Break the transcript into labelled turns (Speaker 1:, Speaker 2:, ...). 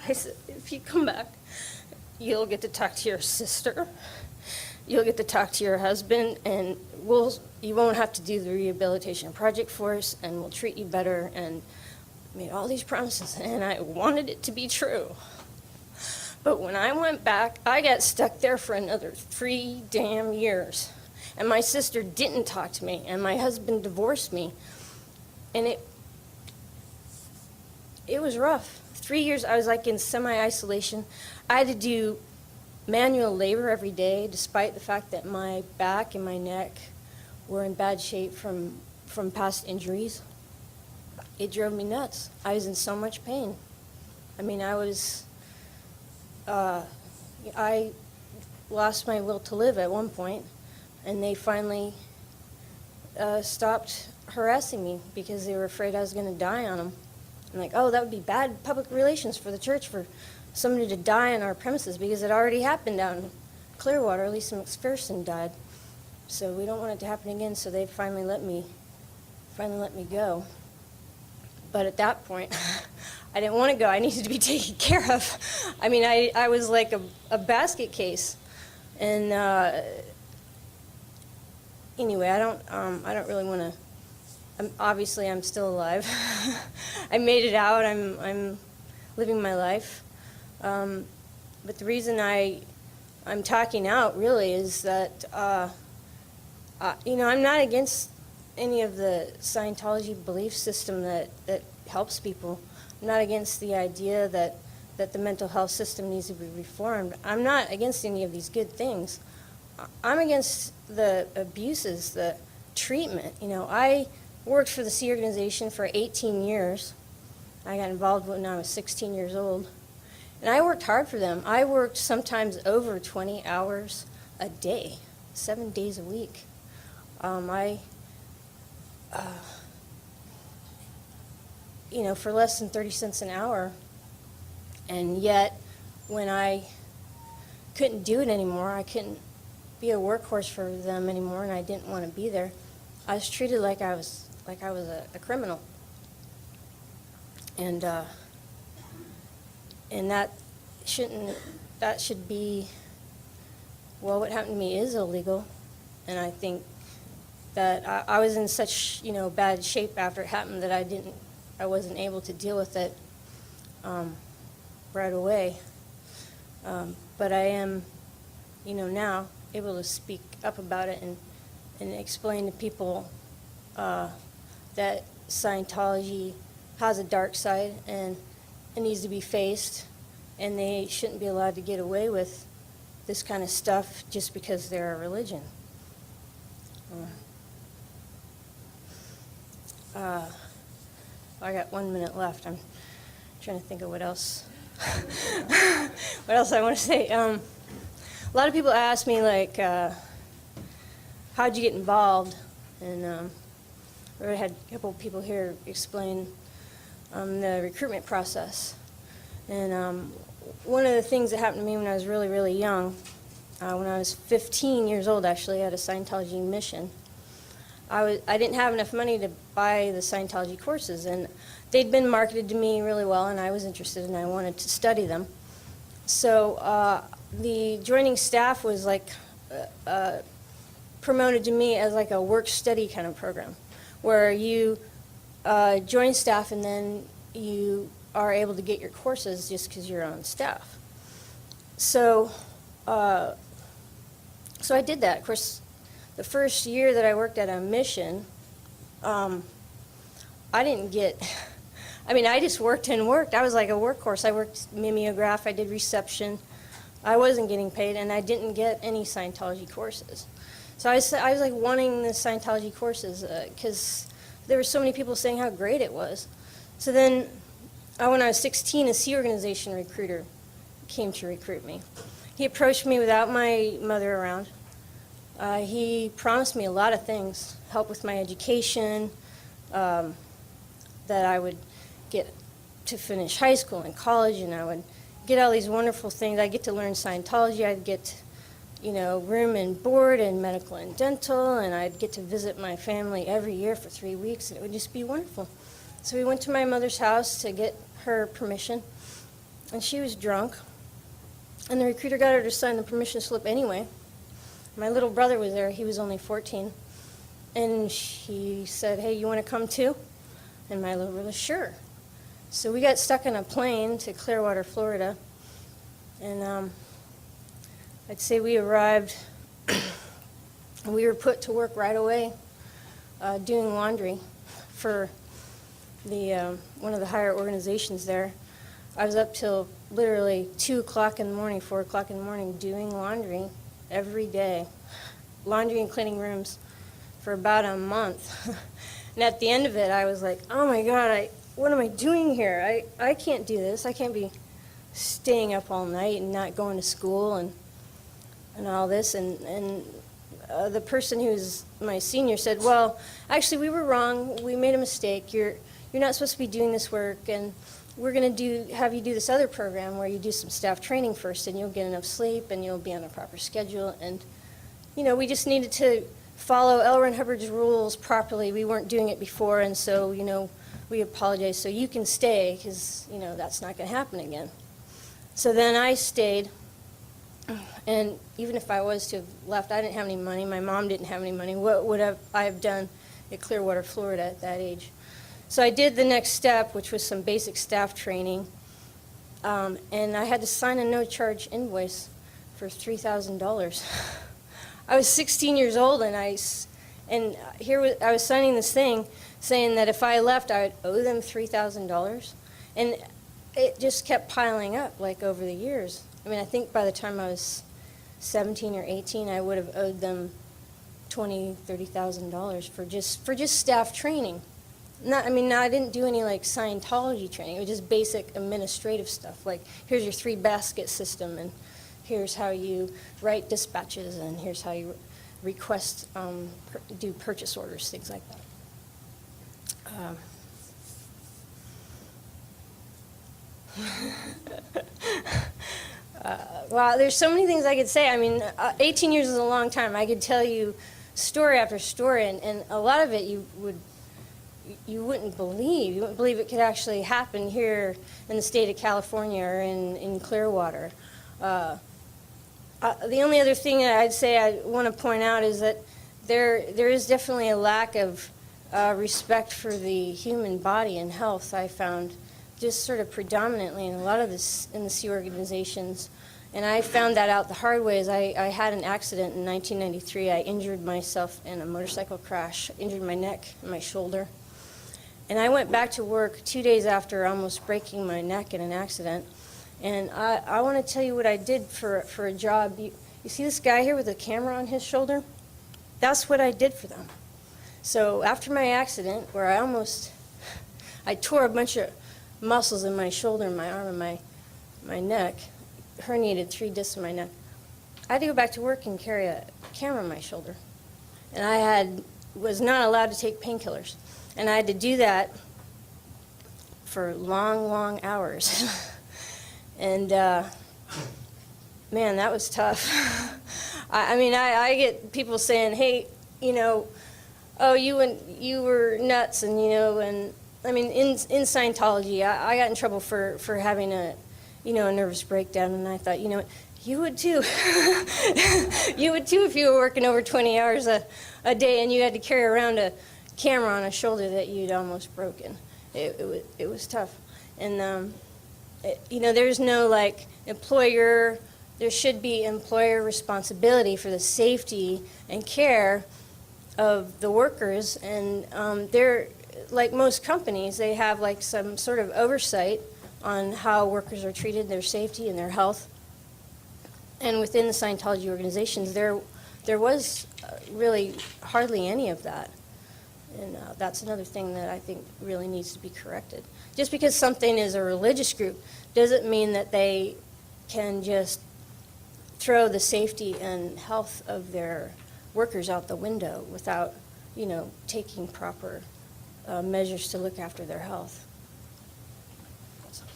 Speaker 1: I said, if you come back, you'll get to talk to your sister, you'll get to talk to your husband, and you won't have to do the rehabilitation project for us, and we'll treat you better, and made all these promises, and I wanted it to be true. But when I went back, I got stuck there for another 3 damn years. And my sister didn't talk to me, and my husband divorced me. And it was rough. 3 years, I was like in semi-isolation. I had to do manual labor every day, despite the fact that my back and my neck were in bad shape from past injuries. It drove me nuts. I was in so much pain. I mean, I lost my will to live at one point, and they finally stopped harassing me because they were afraid I was going to die on them. I'm like, oh, that would be bad public relations for the church for somebody to die on our premises, because it already happened down in Clearwater. Lisa McPherson died, so we don't want it to happen again. So they finally let me go. But at that point, I didn't want to go. I needed to be taken care of. I mean, I was like a basket case. And anyway, I don't really want to. Obviously, I'm still alive. I made it out. I'm living my life. But the reason I'm talking out really is that I'm not against any of the Scientology belief system that helps people. I'm not against the idea that the mental health system needs to be reformed. I'm not against any of these good things. I'm against the abuses, the treatment. I worked for the Sea Organization for 18 years. I got involved when I was 16 years old. And I worked hard for them. I worked sometimes over 20 hours a day, 7 days a week. For less than 30 cents an hour. And yet, when I couldn't do it anymore, I couldn't be a workhorse for them anymore, and I didn't want to be there, I was treated like I was a criminal. And that should be, well, what happened to me is illegal. And I think that I was in such, bad shape after it happened that I wasn't able to deal with it right away. But I am, now able to speak up about it and explain to people that Scientology has a dark side and it needs to be faced, and they shouldn't be allowed to get away with this kind of stuff just because they're a religion. I got 1 minute left. I'm trying to think of what else. What else I want to say. A lot of people ask me, like, how'd you get involved? And I already had a couple of people here explain the recruitment process. And one of the things that happened to me when I was really, really young, when I was 15 years old, actually, at a Scientology mission, I didn't have enough money to buy the Scientology courses, and they'd been marketed to me really well, and I was interested, and I wanted to study them. So the joining staff was like promoted to me as like a work-study kind of program, where you join staff and then you are able to get your courses just because you're on staff. So, so I did that. Of course, the first year that I worked at a mission, I didn't get, I just worked and worked. I was like a workhorse. I worked mimeograph, I did reception. I wasn't getting paid, and I didn't get any Scientology courses. So I was like wanting the Scientology courses because there were so many people saying how great it was. So then, when I was 16, a Sea Organization recruiter came to recruit me. He approached me without my mother around. He promised me a lot of things, help with my education, that I would get to finish high school and college, and I would get all these wonderful things. I'd get to learn Scientology. I'd get, room and board and medical and dental, and I'd get to visit my family every year for 3 weeks, and it would just be wonderful. So we went to my mother's house to get her permission, and she was drunk, and the recruiter got her to sign the permission slip anyway. My little brother was there. He was only 14. And she said, hey, you want to come too? And my little brother, sure. So we got stuck on a plane to Clearwater, Florida. And I'd say we arrived, and we were put to work right away doing laundry for the one of the higher organizations there. I was up till literally 2 o'clock in the morning, 4 o'clock in the morning, doing laundry every day. Laundry and cleaning rooms for about a month. And at the end of it, I was like, oh my God, what am I doing here? I can't do this. I can't be staying up all night and not going to school and all this. And the person who's my senior said, well, actually, we were wrong. We made a mistake. You're not supposed to be doing this work, and we're going to have you do this other program where you do some staff training first, and you'll get enough sleep, and you'll be on a proper schedule. And, you know, we just needed to follow L. Ron Hubbard's rules properly. We weren't doing it before, and so, you know, we apologize. So you can stay, because, you know, that's not going to happen again. So then I stayed, and even if I was to have left, I didn't have any money. My mom didn't have any money. What would I have done at Clearwater, Florida at that age? So I did the next step, which was some basic staff training, and I had to sign a no-charge invoice for $3,000. I was 16 years old, and I was signing this thing saying that if I left, I would owe them $3,000, and it just kept piling up, like, over the years. I mean, I think by the time I was 17 or 18, I would have owed them $20,000, $30,000 for just staff training. I didn't do any, like, Scientology training. It was just basic administrative stuff, like, here's your 3-basket system, and here's how you write dispatches, and here's how you request, do purchase orders, things like that. Well, there's so many things I could say. I mean, 18 years is a long time. I could tell you story after story, and a lot of it you wouldn't believe. You wouldn't believe it could actually happen here in the state of California or in Clearwater. The only other thing that I'd say I want to point out is that there is definitely a lack of respect for the human body and health, I found, just sort of predominantly in a lot of in the Sea organizations. And I found that out the hard way. As I had an accident in 1993. I injured myself in a motorcycle crash, injured my neck and my shoulder. And I went back to work 2 days after almost breaking my neck in an accident. And I want to tell you what I did for a job. You see this guy here with a camera on his shoulder? That's what I did for them. So after my accident, where I tore a bunch of muscles in my shoulder and my arm and my neck, herniated 3 discs in my neck, I had to go back to work and carry a camera on my shoulder. And I was not allowed to take painkillers. And I had to do that for long, long hours. And, man, that was tough. I get people saying, hey, you know, oh, you were nuts, and, you know, and, I mean, in Scientology, I got in trouble for having a nervous breakdown, and I thought, you know, you would too. You would too if you were working over 20 hours a day and you had to carry around a camera on a shoulder that you'd almost broken. It was tough. And, you know, there's no, like, there should be employer responsibility for the safety and care of the workers. And they're, like most companies, they have, like, some sort of oversight on how workers are treated, their safety and their health. And within the Scientology organizations, there was really hardly any of that. And that's another thing that I think really needs to be corrected. Just because something is a religious group doesn't mean that they can just throw the safety and health of their workers out the window without, you know, taking proper measures to look after their health. That's all.